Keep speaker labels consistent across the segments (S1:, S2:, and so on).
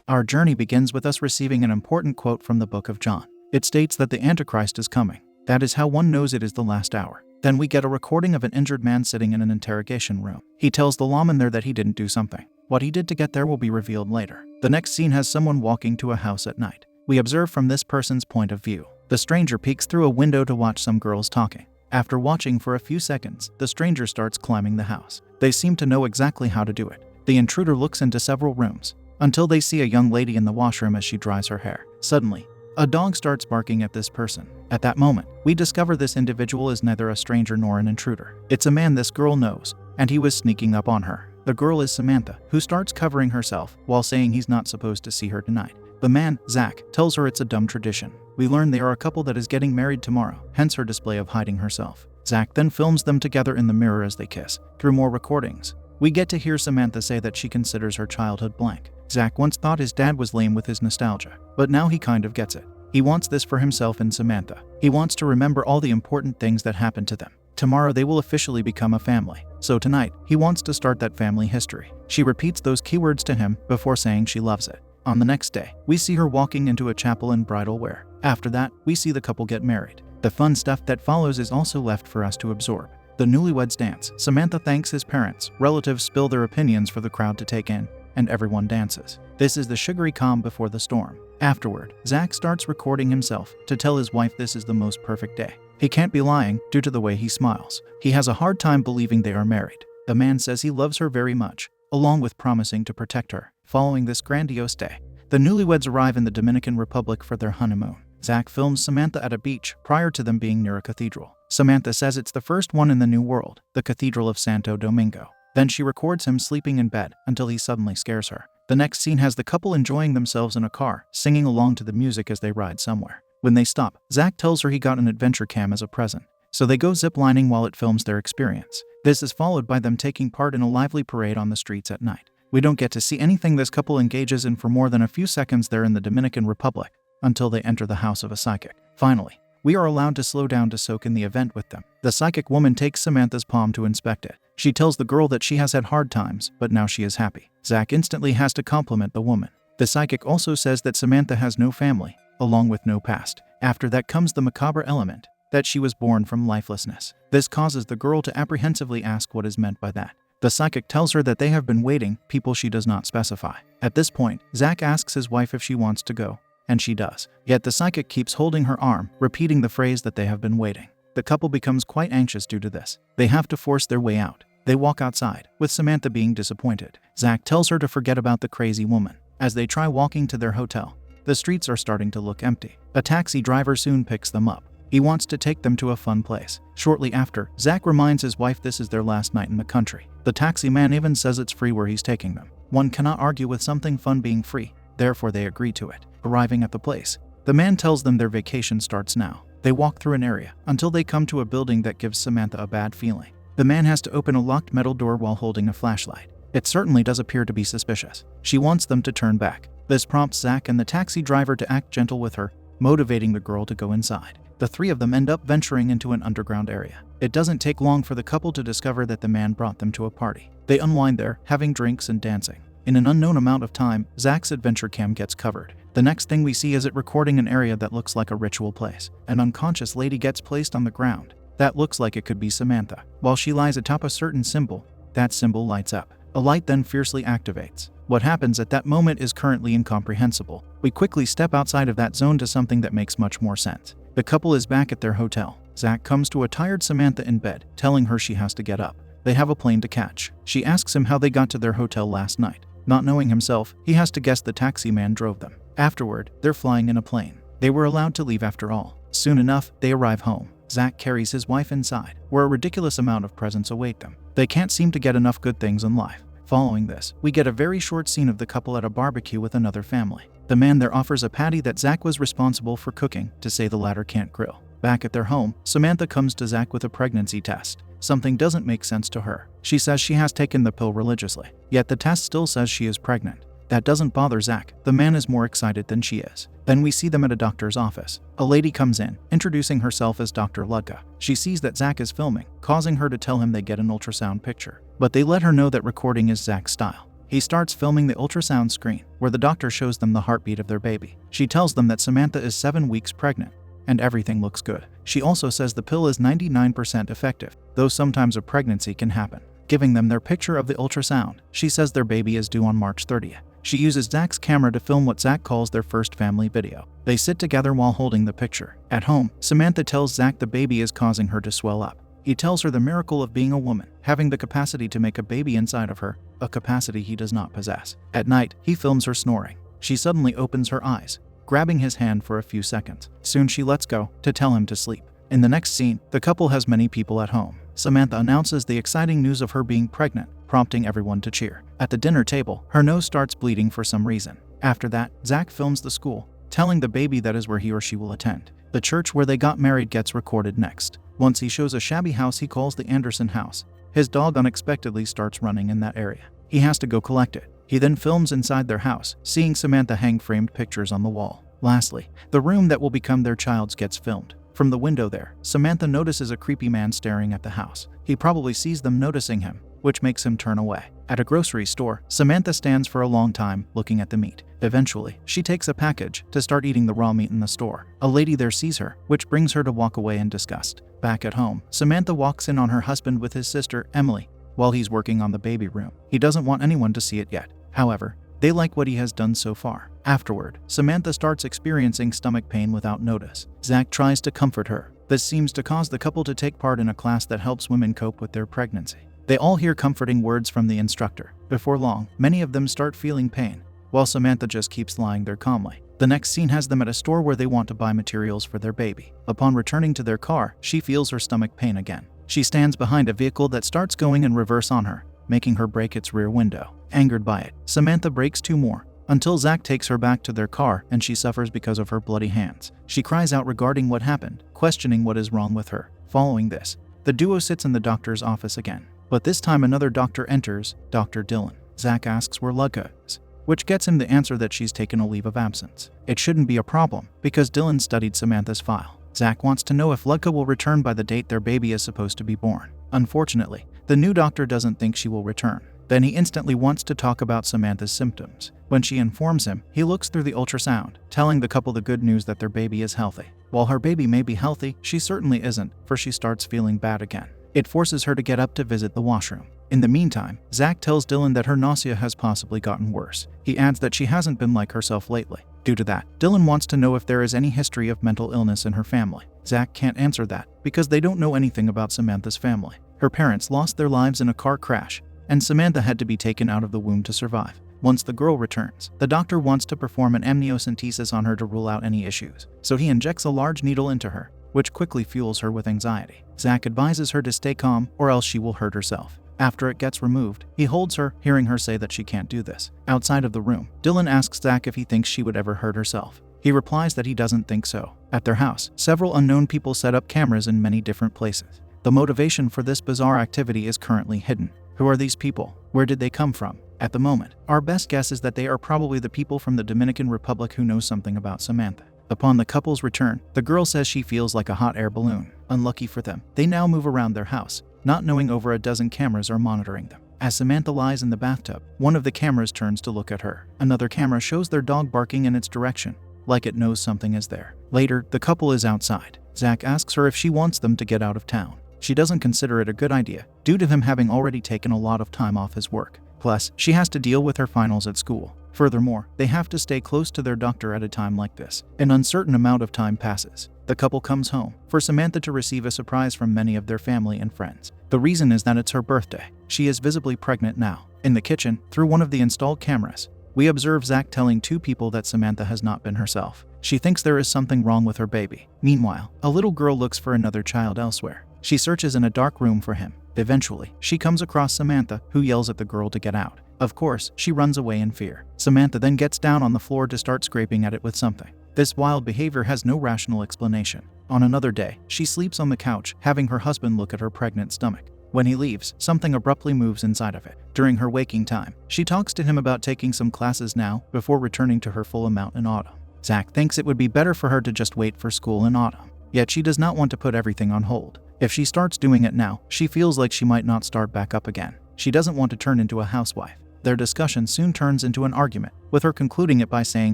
S1: Our journey begins with us receiving an important quote from the book of John. It states that the Antichrist is coming. That is how one knows it is the last hour. Then we get a recording of an injured man sitting in an interrogation room. He tells the lawman there that he didn't do something. What he did to get there will be revealed later. The next scene has someone walking to a house at night. We observe from this person's point of view. The stranger peeks through a window to watch some girls talking. After watching for a few seconds, the stranger starts climbing the house. They seem to know exactly how to do it. The intruder looks into several rooms until they see a young lady in the washroom as she dries her hair. Suddenly, a dog starts barking at this person. At that moment, we discover this individual is neither a stranger nor an intruder. It's a man this girl knows, and he was sneaking up on her. The girl is Samantha, who starts covering herself while saying he's not supposed to see her tonight. The man, Zach, tells her it's a dumb tradition. We learn they are a couple that is getting married tomorrow, hence her display of hiding herself. Zach then films them together in the mirror as they kiss. Through more recordings, we get to hear Samantha say that she considers her childhood blank. Zach once thought his dad was lame with his nostalgia, but now he kind of gets it. He wants this for himself and Samantha. He wants to remember all the important things that happened to them. Tomorrow they will officially become a family. So tonight, he wants to start that family history. She repeats those keywords to him before saying she loves it. On the next day, we see her walking into a chapel in bridal wear. After that, we see the couple get married. The fun stuff that follows is also left for us to absorb. The newlyweds dance. Samantha thanks his parents. Relatives spill their opinions for the crowd to take in, and everyone dances. This is the sugary calm before the storm. Afterward, Zach starts recording himself to tell his wife this is the most perfect day. He can't be lying due to the way he smiles. He has a hard time believing they are married. The man says he loves her very much, along with promising to protect her. Following this grandiose day, the newlyweds arrive in the Dominican Republic for their honeymoon. Zach films Samantha at a beach prior to them being near a cathedral. Samantha says it's the first one in the New World, the Cathedral of Santo Domingo. Then she records him sleeping in bed until he suddenly scares her. The next scene has the couple enjoying themselves in a car, singing along to the music as they ride somewhere. When they stop, Zach tells her he got an adventure cam as a present, so they go ziplining while it films their experience. This is followed by them taking part in a lively parade on the streets at night. We don't get to see anything this couple engages in for more than a few seconds there in the Dominican Republic, until they enter the house of a psychic. Finally, we are allowed to slow down to soak in the event with them. The psychic woman takes Samantha's palm to inspect it. She tells the girl that she has had hard times, but now she is happy. Zach instantly has to compliment the woman. The psychic also says that Samantha has no family, along with no past. After that comes the macabre element, that she was born from lifelessness. This causes the girl to apprehensively ask what is meant by that. The psychic tells her that they have been waiting, people she does not specify. At this point, Zach asks his wife if she wants to go, and she does. Yet the psychic keeps holding her arm, repeating the phrase that they have been waiting. The couple becomes quite anxious due to this. They have to force their way out. They walk outside, with Samantha being disappointed. Zach tells her to forget about the crazy woman. As they try walking to their hotel, the streets are starting to look empty. A taxi driver soon picks them up. He wants to take them to a fun place. Shortly after, Zach reminds his wife this is their last night in the country. The taxi man even says it's free where he's taking them. One cannot argue with something fun being free, therefore they agree to it. Arriving at the place, the man tells them their vacation starts now. They walk through an area until they come to a building that gives Samantha a bad feeling. The man has to open a locked metal door while holding a flashlight. It certainly does appear to be suspicious. She wants them to turn back. This prompts Zach and the taxi driver to act gentle with her, motivating the girl to go inside. The three of them end up venturing into an underground area. It doesn't take long for the couple to discover that the man brought them to a party. They unwind there, having drinks and dancing. In an unknown amount of time, Zach's adventure cam gets covered. The next thing we see is it recording an area that looks like a ritual place. An unconscious lady gets placed on the ground. That looks like it could be Samantha. While she lies atop a certain symbol, that symbol lights up. A light then fiercely activates. What happens at that moment is currently incomprehensible. We quickly step outside of that zone to something that makes much more sense. The couple is back at their hotel. Zach comes to a tired Samantha in bed, telling her she has to get up. They have a plane to catch. She asks him how they got to their hotel last night. Not knowing himself, he has to guess the taxi man drove them. Afterward, they're flying in a plane. They were allowed to leave after all. Soon enough, they arrive home. Zach carries his wife inside, where a ridiculous amount of presents await them. They can't seem to get enough good things in life. Following this, we get a very short scene of the couple at a barbecue with another family. The man there offers a patty that Zach was responsible for cooking, to say the latter can't grill. Back at their home, Samantha comes to Zach with a pregnancy test. Something doesn't make sense to her. She says she has taken the pill religiously, yet the test still says she is pregnant. That doesn't bother Zach. The man is more excited than she is. Then we see them at a doctor's office. A lady comes in, introducing herself as Dr. Ludka. She sees that Zach is filming, causing her to tell him they get an ultrasound picture. But they let her know that recording is Zach's style. He starts filming the ultrasound screen, where the doctor shows them the heartbeat of their baby. She tells them that Samantha is 7 weeks pregnant, and everything looks good. She also says the pill is 99% effective, though sometimes a pregnancy can happen. Giving them their picture of the ultrasound, she says their baby is due on March 30th. She uses Zach's camera to film what Zach calls their first family video. They sit together while holding the picture. At home, Samantha tells Zach the baby is causing her to swell up. He tells her the miracle of being a woman, having the capacity to make a baby inside of her, a capacity he does not possess. At night, he films her snoring. She suddenly opens her eyes, grabbing his hand for a few seconds. Soon she lets go to tell him to sleep. In the next scene, the couple has many people at home. Samantha announces the exciting news of her being pregnant, prompting everyone to cheer. At the dinner table, her nose starts bleeding for some reason. After that, Zach films the school, telling the baby that is where he or she will attend. The church where they got married gets recorded next. Once he shows a shabby house he calls the Anderson house. His dog unexpectedly starts running in that area. He has to go collect it. He then films inside their house, seeing Samantha hang framed pictures on the wall. Lastly, the room that will become their child's gets filmed. From the window there, Samantha notices a creepy man staring at the house. He probably sees them noticing him, which makes him turn away. At a grocery store, Samantha stands for a long time looking at the meat. Eventually, she takes a package to start eating the raw meat in the store. A lady there sees her, which brings her to walk away in disgust. Back at home, Samantha walks in on her husband with his sister, Emily, while he's working on the baby room. He doesn't want anyone to see it yet. However, they like what he has done so far. Afterward, Samantha starts experiencing stomach pain without notice. Zach tries to comfort her. This seems to cause the couple to take part in a class that helps women cope with their pregnancy. They all hear comforting words from the instructor. Before long, many of them start feeling pain, while Samantha just keeps lying there calmly. The next scene has them at a store where they want to buy materials for their baby. Upon returning to their car, she feels her stomach pain again. She stands behind a vehicle that starts going in reverse on her, making her break its rear window. Angered by it, Samantha breaks 2 more, until Zach takes her back to their car and she suffers because of her bloody hands. She cries out regarding what happened, questioning what is wrong with her. Following this, the duo sits in the doctor's office again. But this time another doctor enters, Dr. Dillon. Zach asks where Ludka is, which gets him the answer that she's taken a leave of absence. It shouldn't be a problem, because Dillon studied Samantha's file. Zach wants to know if Ludka will return by the date their baby is supposed to be born. Unfortunately, the new doctor doesn't think she will return. Then he instantly wants to talk about Samantha's symptoms. When she informs him, he looks through the ultrasound, telling the couple the good news that their baby is healthy. While her baby may be healthy, she certainly isn't, for she starts feeling bad again. It forces her to get up to visit the washroom. In the meantime, Zach tells Dillon that her nausea has possibly gotten worse. He adds that she hasn't been like herself lately. Due to that, Dillon wants to know if there is any history of mental illness in her family. Zach can't answer that, because they don't know anything about Samantha's family. Her parents lost their lives in a car crash, and Samantha had to be taken out of the womb to survive. Once the girl returns, the doctor wants to perform an amniocentesis on her to rule out any issues. So he injects a large needle into her, which quickly fuels her with anxiety. Zach advises her to stay calm or else she will hurt herself. After it gets removed, he holds her, hearing her say that she can't do this. Outside of the room, Dillon asks Zach if he thinks she would ever hurt herself. He replies that he doesn't think so. At their house, several unknown people set up cameras in many different places. The motivation for this bizarre activity is currently hidden. Who are these people? Where did they come from? At the moment, our best guess is that they are probably the people from the Dominican Republic who know something about Samantha. Upon the couple's return, the girl says she feels like a hot air balloon. Unlucky for them, they now move around their house, not knowing over a dozen cameras are monitoring them. As Samantha lies in the bathtub, one of the cameras turns to look at her. Another camera shows their dog barking in its direction, like it knows something is there. Later, the couple is outside. Zach asks her if she wants them to get out of town. She doesn't consider it a good idea, due to him having already taken a lot of time off his work. Plus, she has to deal with her finals at school. Furthermore, they have to stay close to their doctor at a time like this. An uncertain amount of time passes. The couple comes home for Samantha to receive a surprise from many of their family and friends. The reason is that it's her birthday. She is visibly pregnant now. In the kitchen, through one of the installed cameras, we observe Zach telling 2 people that Samantha has not been herself. She thinks there is something wrong with her baby. Meanwhile, a little girl looks for another child elsewhere. She searches in a dark room for him. Eventually, she comes across Samantha, who yells at the girl to get out. Of course, she runs away in fear. Samantha then gets down on the floor to start scraping at it with something. This wild behavior has no rational explanation. On another day, she sleeps on the couch, having her husband look at her pregnant stomach. When he leaves, something abruptly moves inside of it. During her waking time, she talks to him about taking some classes now before returning to her full amount in autumn. Zach thinks it would be better for her to just wait for school in autumn. Yet she does not want to put everything on hold. If she starts doing it now, she feels like she might not start back up again. She doesn't want to turn into a housewife. Their discussion soon turns into an argument, with her concluding it by saying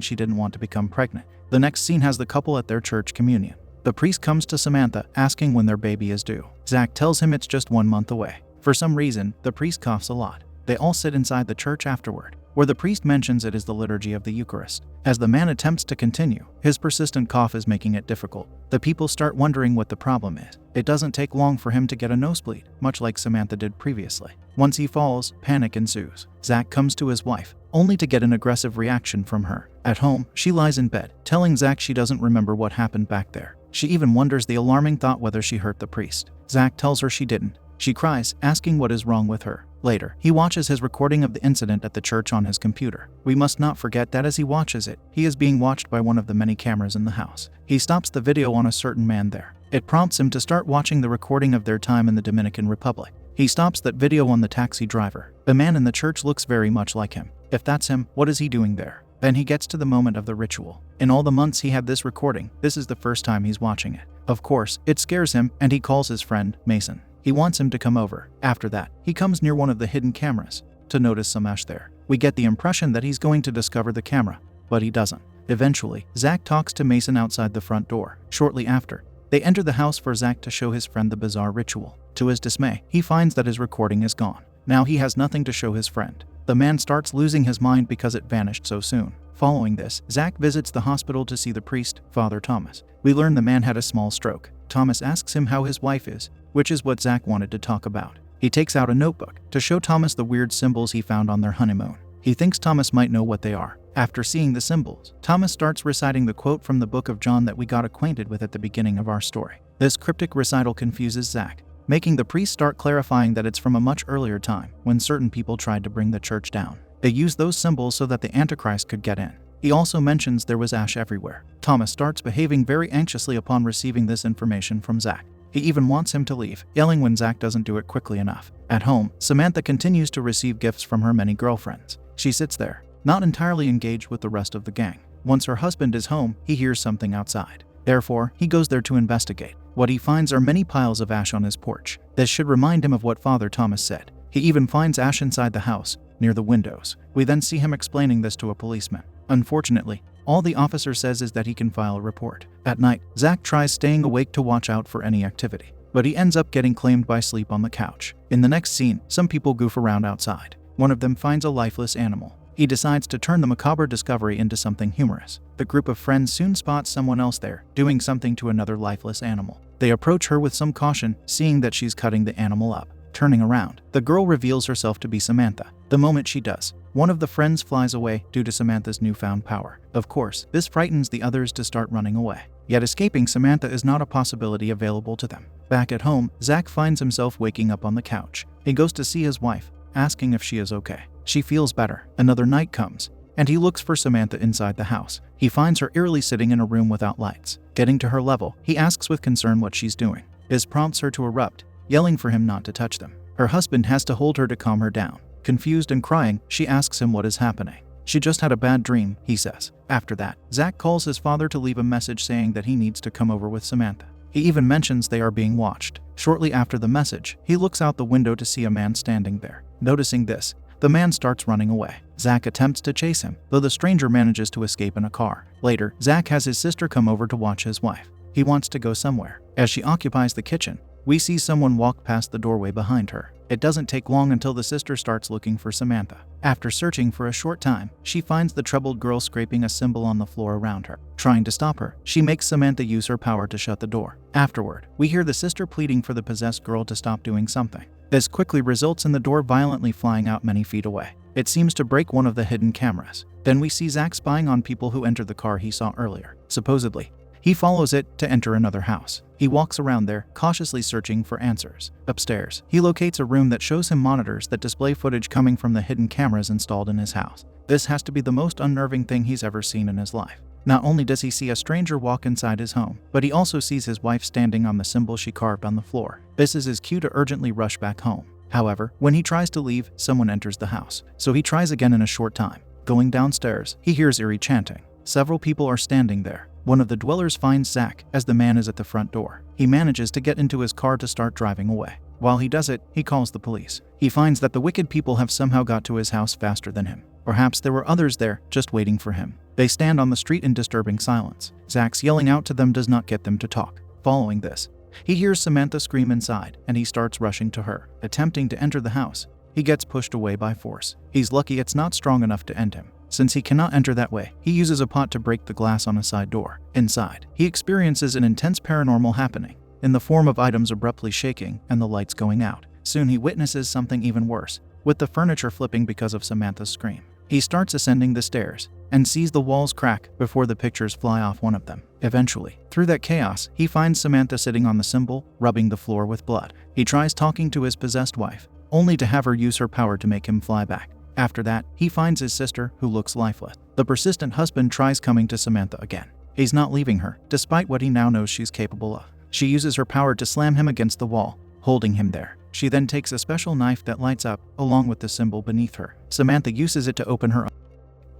S1: she didn't want to become pregnant. The next scene has the couple at their church communion. The priest comes to Samantha, asking when their baby is due. Zach tells him it's just 1 month away. For some reason, the priest coughs a lot. They all sit inside the church afterward, where the priest mentions it is the liturgy of the Eucharist. As the man attempts to continue, his persistent cough is making it difficult. The people start wondering what the problem is. It doesn't take long for him to get a nosebleed, much like Samantha did previously. Once he falls, panic ensues. Zach comes to his wife, only to get an aggressive reaction from her. At home, she lies in bed, telling Zach she doesn't remember what happened back there. She even wonders the alarming thought whether she hurt the priest. Zach tells her she didn't. She cries, asking what is wrong with her. Later, he watches his recording of the incident at the church on his computer. We must not forget that as he watches it, he is being watched by one of the many cameras in the house. He stops the video on a certain man there. It prompts him to start watching the recording of their time in the Dominican Republic. He stops that video on the taxi driver. The man in the church looks very much like him. If that's him, what is he doing there? Then he gets to the moment of the ritual. In all the months he had this recording, this is the first time he's watching it. Of course, it scares him, and he calls his friend, Mason. He wants him to come over. After that, he comes near one of the hidden cameras to notice some ash there. We get the impression that he's going to discover the camera, but he doesn't. Eventually, Zach talks to Mason outside the front door. Shortly after, they enter the house for Zach to show his friend the bizarre ritual. To his dismay, he finds that his recording is gone. Now he has nothing to show his friend. The man starts losing his mind because it vanished so soon. Following this, Zach visits the hospital to see the priest, Father Thomas. We learn the man had a small stroke. Thomas asks him how his wife is, which is what Zach wanted to talk about. He takes out a notebook to show Thomas the weird symbols he found on their honeymoon. He thinks Thomas might know what they are. After seeing the symbols, Thomas starts reciting the quote from the book of John that we got acquainted with at the beginning of our story. This cryptic recital confuses Zach, making the priest start clarifying that it's from a much earlier time, when certain people tried to bring the church down. They used those symbols so that the Antichrist could get in. He also mentions there was ash everywhere. Thomas starts behaving very anxiously upon receiving this information from Zach. He even wants him to leave, yelling when Zach doesn't do it quickly enough. At home, Samantha continues to receive gifts from her many girlfriends. She sits there, not entirely engaged with the rest of the gang. Once her husband is home, he hears something outside. Therefore, he goes there to investigate. What he finds are many piles of ash on his porch. This should remind him of what Father Thomas said. He even finds ash inside the house, near the windows. We then see him explaining this to a policeman. Unfortunately, all the officer says is that he can file a report. At night, Zach tries staying awake to watch out for any activity, but he ends up getting claimed by sleep on the couch. In the next scene, some people goof around outside. One of them finds a lifeless animal. He decides to turn the macabre discovery into something humorous. The group of friends soon spots someone else there, doing something to another lifeless animal. They approach her with some caution, seeing that she's cutting the animal up. Turning around, the girl reveals herself to be Samantha. The moment she does, one of the friends flies away due to Samantha's newfound power. Of course, this frightens the others to start running away. Yet escaping Samantha is not a possibility available to them. Back at home, Zach finds himself waking up on the couch. He goes to see his wife, asking if she is okay. She feels better. Another night comes, and he looks for Samantha inside the house. He finds her eerily sitting in a room without lights. Getting to her level, he asks with concern what she's doing. This prompts her to erupt, yelling for him not to touch them. Her husband has to hold her to calm her down. Confused and crying, she asks him what is happening. She just had a bad dream, he says. After that, Zach calls his father to leave a message saying that he needs to come over with Samantha. He even mentions they are being watched. Shortly after the message, he looks out the window to see a man standing there. Noticing this, the man starts running away. Zach attempts to chase him, though the stranger manages to escape in a car. Later, Zach has his sister come over to watch his wife. He wants to go somewhere. As she occupies the kitchen, we see someone walk past the doorway behind her. It doesn't take long until the sister starts looking for Samantha. After searching for a short time, she finds the troubled girl scraping a symbol on the floor around her. Trying to stop her, she makes Samantha use her power to shut the door. Afterward, we hear the sister pleading for the possessed girl to stop doing something. This quickly results in the door violently flying out many feet away. It seems to break one of the hidden cameras. Then we see Zach spying on people who enter the car he saw earlier. Supposedly, he follows it to enter another house. He walks around there, cautiously searching for answers. Upstairs, he locates a room that shows him monitors that display footage coming from the hidden cameras installed in his house. This has to be the most unnerving thing he's ever seen in his life. Not only does he see a stranger walk inside his home, but he also sees his wife standing on the symbol she carved on the floor. This is his cue to urgently rush back home. However, when he tries to leave, someone enters the house. So he tries again in a short time. Going downstairs, he hears eerie chanting. Several people are standing there. One of the dwellers finds Zach as the man is at the front door. He manages to get into his car to start driving away. While he does it, he calls the police. He finds that the wicked people have somehow got to his house faster than him. Perhaps there were others there, just waiting for him. They stand on the street in disturbing silence. Zach's yelling out to them does not get them to talk. Following this, he hears Samantha scream inside, and he starts rushing to her. Attempting to enter the house, he gets pushed away by force. He's lucky it's not strong enough to end him. Since he cannot enter that way, he uses a pot to break the glass on a side door. Inside, he experiences an intense paranormal happening, in the form of items abruptly shaking and the lights going out. Soon he witnesses something even worse, with the furniture flipping because of Samantha's scream. He starts ascending the stairs, and sees the walls crack before the pictures fly off one of them. Eventually, through that chaos, he finds Samantha sitting on the symbol, rubbing the floor with blood. He tries talking to his possessed wife, only to have her use her power to make him fly back. After that, he finds his sister, who looks lifeless. The persistent husband tries coming to Samantha again. He's not leaving her, despite what he now knows she's capable of. She uses her power to slam him against the wall, holding him there. She then takes a special knife that lights up, along with the symbol beneath her. Samantha uses it to open her up.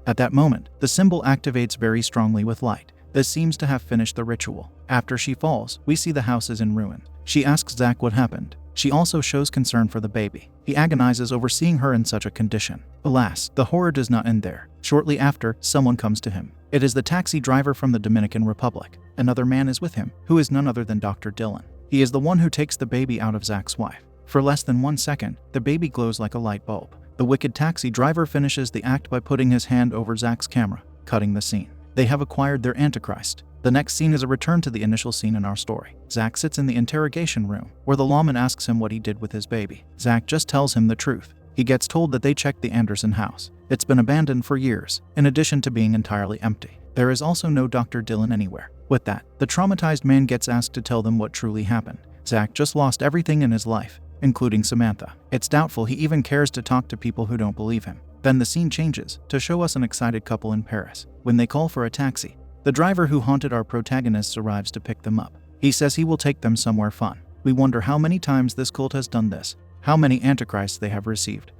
S1: At that moment, the symbol activates very strongly with light. This seems to have finished the ritual. After she falls, we see the house is in ruin. She asks Zach what happened. She also shows concern for the baby. He agonizes over seeing her in such a condition. Alas, the horror does not end there. Shortly after, someone comes to him. It is the taxi driver from the Dominican Republic. Another man is with him, who is none other than Dr. Dillon. He is the one who takes the baby out of Zach's wife. For less than 1 second, the baby glows like a light bulb. The wicked taxi driver finishes the act by putting his hand over Zach's camera, cutting the scene. They have acquired their Antichrist. The next scene is a return to the initial scene in our story. Zach sits in the interrogation room, where the lawman asks him what he did with his baby. Zach just tells him the truth. He gets told that they checked the Anderson house. It's been abandoned for years, in addition to being entirely empty. There is also no Dr. Dillon anywhere. With that, the traumatized man gets asked to tell them what truly happened. Zach just lost everything in his life, including Samantha. It's doubtful he even cares to talk to people who don't believe him. Then the scene changes to show us an excited couple in Paris. When they call for a taxi, the driver who haunted our protagonists arrives to pick them up. He says he will take them somewhere fun. We wonder how many times this cult has done this, how many antichrists they have received.